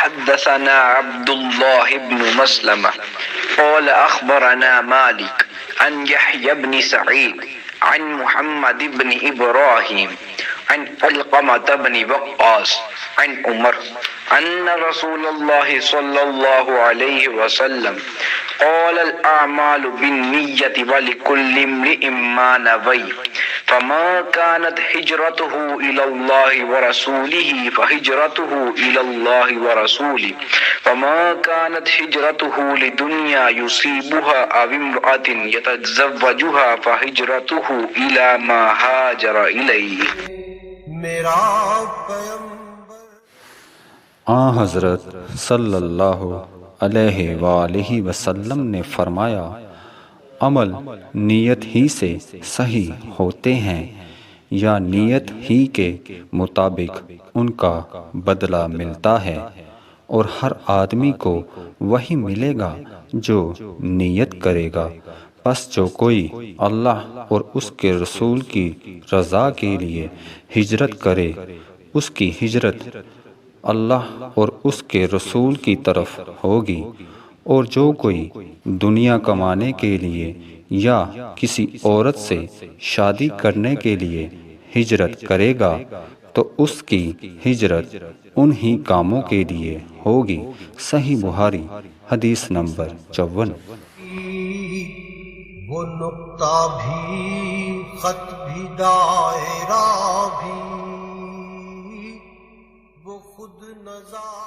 حدثنا عبد الله بن مسلمة قال أخبرنا مالك عن يحيى بن سعيد عن محمد بن إبراهيم عن علقمة بن وقاص عن عمر أن رسول الله صلى الله عليه وسلم قال الأعمال بالنية ولكل امرئ ما نوى فما كانت هجرته إلى الله ورسوله فهجرته إلى الله ورسوله وما كانت هجرته لدنيا يصيبها أو امرأة يتزوجها فهجرته إلى ما هاجر إليه. حضرت صلی اللہ علیہ وآلہ وسلم نے فرمایا، عمل نیت ہی سے صحیح ہوتے ہیں یا نیت ہی کے مطابق ان کا بدلہ ملتا ہے، اور ہر آدمی کو وہی ملے گا جو نیت کرے گا۔ پس جو کوئی اللہ اور اس کے رسول کی رضا کے لیے ہجرت کرے، اس کی ہجرت اللہ اور اس کے رسول کی طرف ہوگی، اور جو کوئی دنیا کمانے کے لیے یا کسی عورت سے شادی کرنے کے لیے ہجرت کرے گا تو اس کی ہجرت انہی کاموں کے لیے ہوگی۔ صحیح بخاری حدیث نمبر 54۔ وہ نقطہ بھی، خط بھی، دائرہ بھی، وہ خود نظارہ